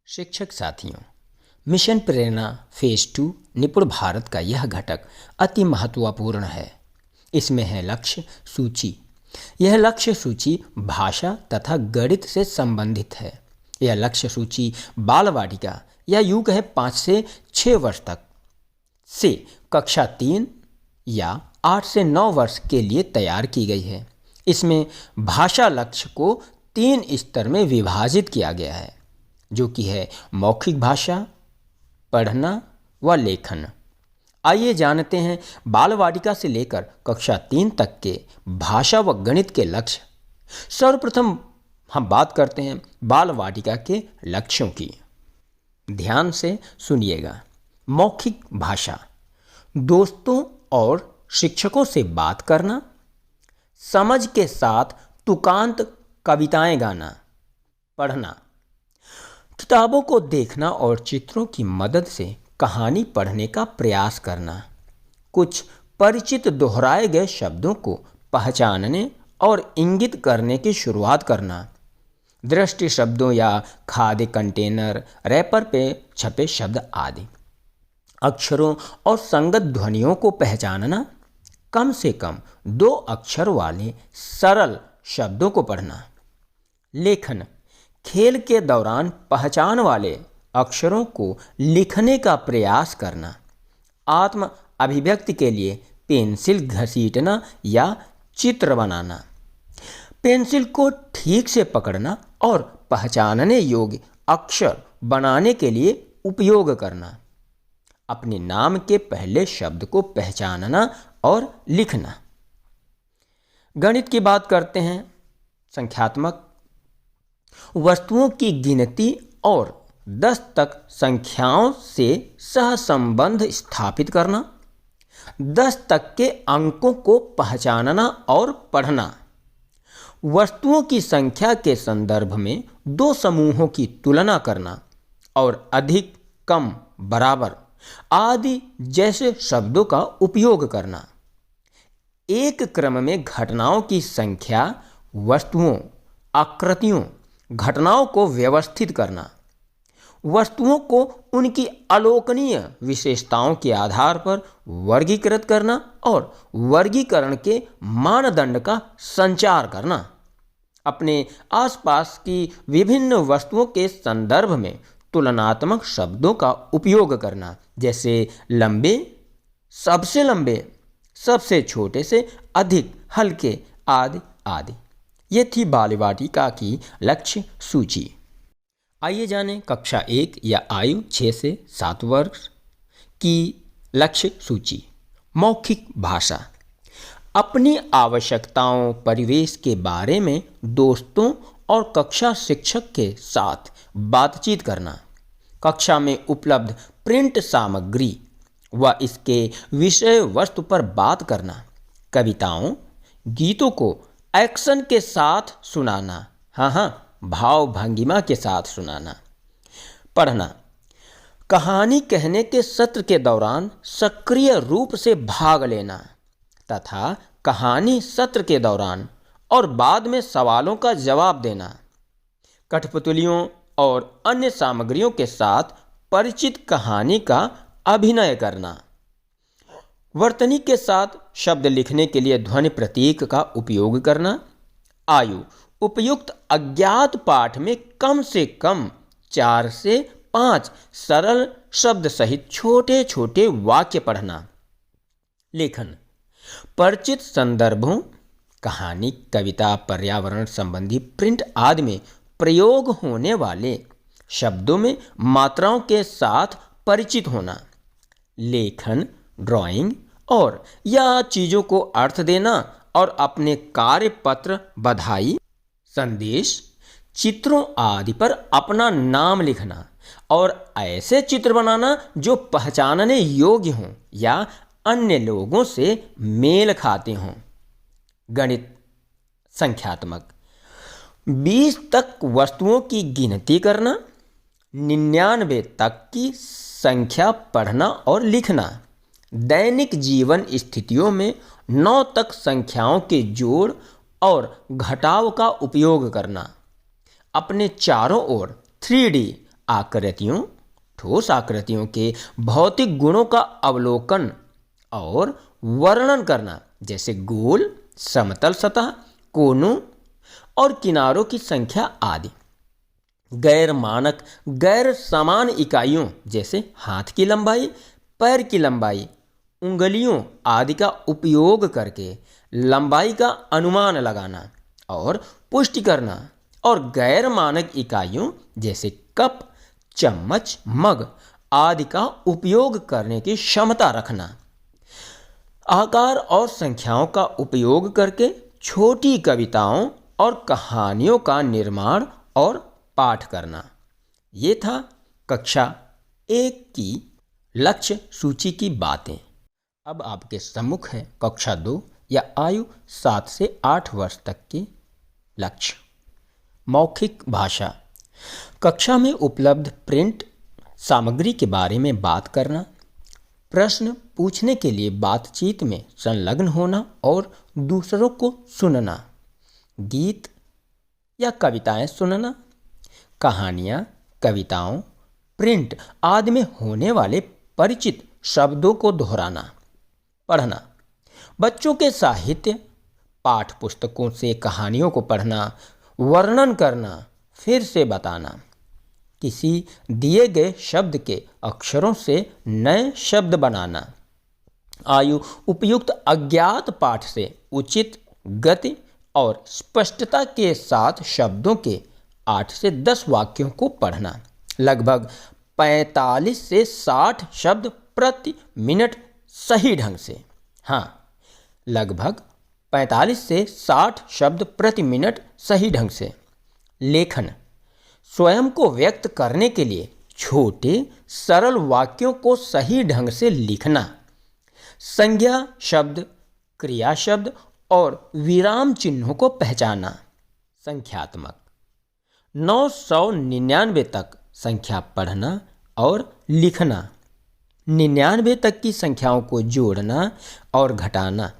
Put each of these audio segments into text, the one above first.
शिक्षक साथियों, मिशन प्रेरणा फेज 2 निपुण भारत का यह घटक अति महत्वपूर्ण है। इसमें है लक्ष्य सूची। यह लक्ष्य सूची भाषा तथा गणित से संबंधित है। यह लक्ष्य सूची बाल वाटिका या यूं कहे 5 से 6 वर्ष तक से कक्षा 3 या 8 से 9 वर्ष के लिए तैयार की गई है। इसमें भाषा लक्ष्य को 3 स्तर में विभाजित किया गया है, जो कि है मौखिक भाषा, पढ़ना व लेखन। आइए जानते हैं बाल वाटिका से लेकर कक्षा 3 तक के भाषा व गणित के लक्ष्य। सर्वप्रथम हम बात करते हैं बाल वाटिका के लक्ष्यों की। ध्यान से सुनिएगा। मौखिक भाषा, दोस्तों और शिक्षकों से बात करना, समझ के साथ तुकांत कविताएं गाना। पढ़ना, किताबों को देखना और चित्रों की मदद से कहानी पढ़ने का प्रयास करना। कुछ परिचित दोहराए गए शब्दों को पहचानने और इंगित करने की शुरुआत करना। दृष्टि शब्दों या खाद्य कंटेनर, रैपर पे छपे शब्द आदि। अक्षरों और संगत ध्वनियों को पहचानना। कम से कम 2 अक्षर वाले सरल शब्दों को पढ़ना। लेखन, खेल के दौरान पहचान वाले अक्षरों को लिखने का प्रयास करना। आत्म अभिव्यक्ति के लिए पेंसिल घसीटना या चित्र बनाना। पेंसिल को ठीक से पकड़ना और पहचानने योग्य अक्षर बनाने के लिए उपयोग करना। अपने नाम के पहले शब्द को पहचानना और लिखना। गणित की बात करते हैं। संख्यात्मक, वस्तुओं की गिनती और 10 तक संख्याओं से सहसंबंध स्थापित करना। 10 तक के अंकों को पहचानना और पढ़ना। वस्तुओं की संख्या के संदर्भ में 2 समूहों की तुलना करना और अधिक, कम, बराबर आदि जैसे शब्दों का उपयोग करना। एक क्रम में घटनाओं की संख्या, वस्तुओं, आकृतियों, घटनाओं को व्यवस्थित करना। वस्तुओं को उनकी अलोकनीय विशेषताओं के आधार पर वर्गीकृत करना और वर्गीकरण के मानदंड का संचार करना। अपने आसपास की विभिन्न वस्तुओं के संदर्भ में तुलनात्मक शब्दों का उपयोग करना, जैसे लंबे, सबसे छोटे से अधिक हल्के आदि आदि। ये थी बाल वाटिका की लक्ष्य सूची। आइए जानें कक्षा 1 या आयु 6 से 7 वर्ष की लक्ष्य सूची। मौखिक भाषा, अपनी आवश्यकताओं, परिवेश के बारे में दोस्तों और कक्षा शिक्षक के साथ बातचीत करना। कक्षा में उपलब्ध प्रिंट सामग्री व इसके विषय वस्तु पर बात करना। कविताओं, गीतों को एक्शन के साथ सुनाना। भाव भंगिमा के साथ सुनाना। पढ़ना, कहानी कहने के सत्र के दौरान सक्रिय रूप से भाग लेना तथा कहानी सत्र के दौरान और बाद में सवालों का जवाब देना। कठपुतलियों और अन्य सामग्रियों के साथ परिचित कहानी का अभिनय करना। वर्तनी के साथ शब्द लिखने के लिए ध्वनि प्रतीक का उपयोग करना। आयु, उपयुक्त अज्ञात पाठ में कम से कम 4 से 5 सरल शब्द सहित छोटे छोटे वाक्य पढ़ना। लेखन, परिचित संदर्भों, कहानी, कविता, पर्यावरण संबंधी प्रिंट आदि में प्रयोग होने वाले शब्दों में मात्राओं के साथ परिचित होना। लेखन, ड्राइंग और या चीज़ों को अर्थ देना और अपने कार्य पत्र, बधाई, संदेश, चित्रों आदि पर अपना नाम लिखना और ऐसे चित्र बनाना जो पहचानने योग्य हों या अन्य लोगों से मेल खाते हों। गणित, संख्यात्मक, 20 तक वस्तुओं की गिनती करना। 99 तक की संख्या पढ़ना और लिखना। दैनिक जीवन स्थितियों में 9 तक संख्याओं के जोड़ और घटाव का उपयोग करना। अपने चारों ओर 3D आकृतियों, ठोस आकृतियों के भौतिक गुणों का अवलोकन और वर्णन करना, जैसे गोल, समतल सतह, कोनों और किनारों की संख्या आदि। गैर मानक, गैर समान इकाइयों जैसे हाथ की लंबाई, पैर की लंबाई, उंगलियों आदि का उपयोग करके लंबाई का अनुमान लगाना और पुष्टि करना, और गैर मानक इकाइयों जैसे कप, चम्मच, मग आदि का उपयोग करने की क्षमता रखना। आकार और संख्याओं का उपयोग करके छोटी कविताओं और कहानियों का निर्माण और पाठ करना। ये था कक्षा 1 की लक्ष्य सूची की बातें। अब आपके सम्मुख है कक्षा 2 या आयु 7 से 8 वर्ष तक के लक्ष्य। मौखिक भाषा। कक्षा में उपलब्ध प्रिंट सामग्री के बारे में बात करना, प्रश्न पूछने के लिए बातचीत में संलग्न होना और दूसरों को सुनना, गीत या कविताएं सुनना, कहानियाँ, कविताओं, प्रिंट आदि में होने वाले परिचित शब्दों को दोहराना, पढ़ना, बच्चों के साहित्य, पाठ पुस्तकों से कहानियों को पढ़ना, वर्णन करना, फिर से बताना, किसी दिए गए शब्द के अक्षरों से नए शब्द बनाना, आयु उपयुक्त अज्ञात पाठ से उचित गति और स्पष्टता के साथ शब्दों के 8 से 10 वाक्यों को पढ़ना, लगभग 45 से 60 शब्द प्रति मिनट सही ढंग से। हाँ, लगभग 45 से 60 शब्द प्रति मिनट सही ढंग से। लेखन। स्वयं को व्यक्त करने के लिए छोटे सरल वाक्यों को सही ढंग से लिखना, संज्ञा शब्द, क्रिया शब्द और विराम चिन्हों को पहचाना। संख्यात्मक। 999 तक संख्या पढ़ना और लिखना, 99 तक की संख्याओं को जोड़ना और घटाना,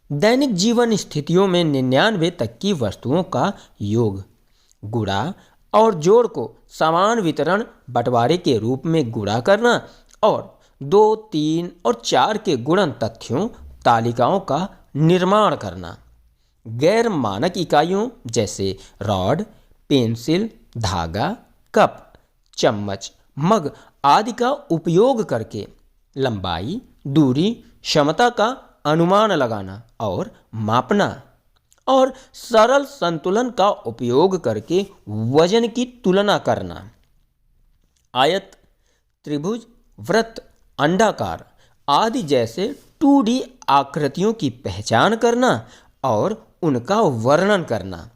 दैनिक जीवन स्थितियों में 99 तक की वस्तुओं का योग, गुणा और जोड़ को समान वितरण बंटवारे के रूप में गुणा करना और 2, 3 और 4 के गुणन तथ्यों तालिकाओं का निर्माण करना। गैर मानक इकाइयों जैसे रॉड, पेंसिल, धागा, कप, चम्मच, मग आदि का उपयोग करके लंबाई, दूरी, क्षमता का अनुमान लगाना और मापना, और सरल संतुलन का उपयोग करके वजन की तुलना करना। आयत, त्रिभुज, वृत्त, अंडाकार आदि जैसे 2D आकृतियों की पहचान करना और उनका वर्णन करना।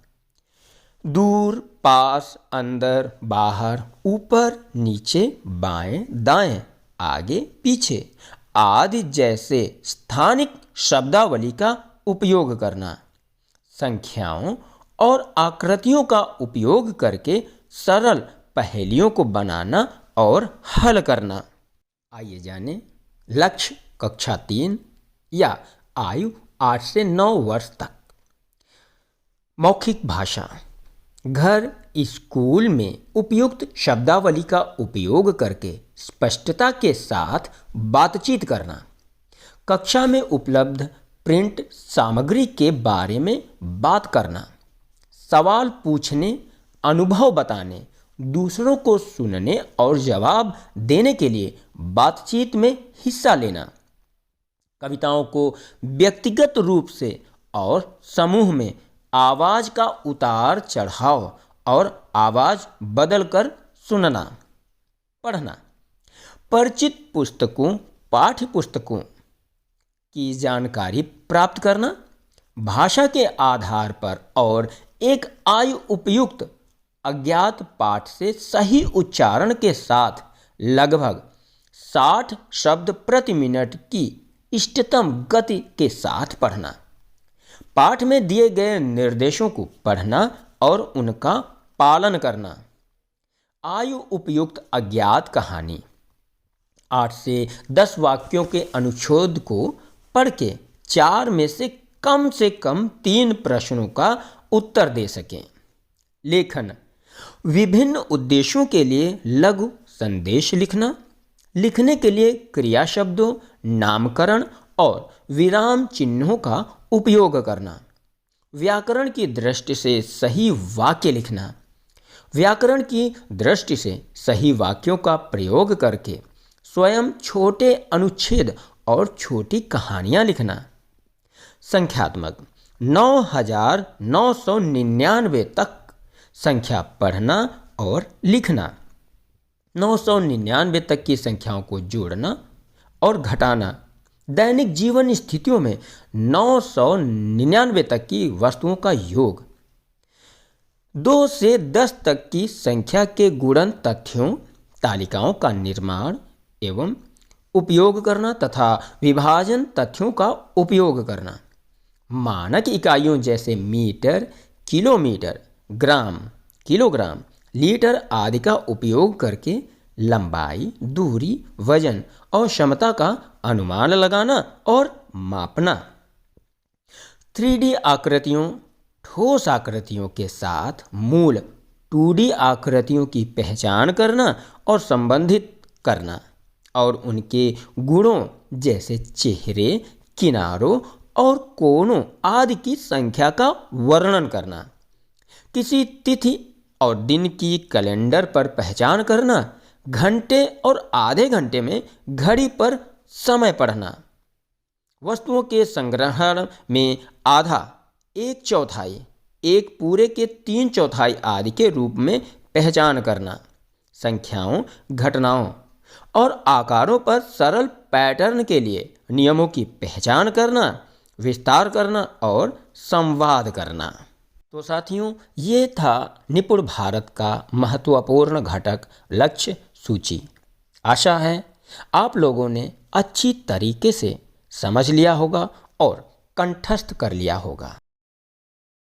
दूर, पास, अंदर, बाहर, ऊपर, नीचे, बाएं, दाएं, आगे, पीछे आदि जैसे स्थानिक शब्दावली का उपयोग करना। संख्याओं और आकृतियों का उपयोग करके सरल पहेलियों को बनाना और हल करना। आइए जानें लक्ष्य कक्षा 3 या आयु 8 से 9 वर्ष तक। मौखिक भाषा। घर, स्कूल में उपयुक्त शब्दावली का उपयोग करके स्पष्टता के साथ बातचीत करना। कक्षा में उपलब्ध प्रिंट सामग्री के बारे में बात करना। सवाल पूछने, अनुभव बताने, दूसरों को सुनने और जवाब देने के लिए बातचीत में हिस्सा लेना। कविताओं को व्यक्तिगत रूप से और समूह में आवाज़ का उतार चढ़ाव और आवाज़ बदलकर सुनना। पढ़ना। परिचित पुस्तकों, पाठ्य पुस्तकों की जानकारी प्राप्त करना। भाषा के आधार पर और एक आयु उपयुक्त अज्ञात पाठ से सही उच्चारण के साथ लगभग 60 शब्द प्रति मिनट की इष्टतम गति के साथ पढ़ना। पाठ में दिए गए निर्देशों को पढ़ना और उनका पालन करना। आयु उपयुक्त अज्ञात कहानी। 8 से 10 वाक्यों के अनुच्छेद को पढ़ के 4 में से कम 3 प्रश्नों का उत्तर दे सकें। लेखन। विभिन्न उद्देश्यों के लिए लघु संदेश लिखना, लिखने के लिए क्रिया शब्दों, नामकरण और विराम चिन्हों का उपयोग करना। व्याकरण की दृष्टि से सही वाक्य लिखना, व्याकरण की दृष्टि से सही वाक्यों का प्रयोग करके स्वयं छोटे अनुच्छेद और छोटी कहानियाँ लिखना। संख्यात्मक 9999 तक संख्या पढ़ना और लिखना। 999 तक की संख्याओं को जोड़ना और घटाना। दैनिक जीवन स्थितियों में 999 तक की वस्तुओं का योग। 2 से 10 तक की संख्या के गुणन तथ्यों, तालिकाओं का निर्माण एवं उपयोग करना तथा विभाजन तथ्यों का उपयोग करना। मानक इकाइयों जैसे मीटर, किलोमीटर, ग्राम, किलोग्राम, लीटर आदि का उपयोग करके लंबाई, दूरी, वजन और क्षमता का अनुमान लगाना और मापना। 3D आकृतियों, ठोस आकृतियों के साथ मूल 2D आकृतियों की पहचान करना और संबंधित करना और उनके गुणों जैसे चेहरे, किनारों और कोनों आदि की संख्या का वर्णन करना। किसी तिथि और दिन की कैलेंडर पर पहचान करना। घंटे और आधे घंटे में घड़ी पर समय पढ़ना। वस्तुओं के संग्रहण में आधा, 1/4, एक पूरे के 3/4 आदि के रूप में पहचान करना। संख्याओं, घटनाओं और आकारों पर सरल पैटर्न के लिए नियमों की पहचान करना, विस्तार करना और संवाद करना। तो साथियों, ये था निपुण भारत का महत्वपूर्ण घटक लक्ष्य सूची। आशा है आप लोगों ने अच्छी तरीके से समझ लिया होगा और कंठस्थ कर लिया होगा।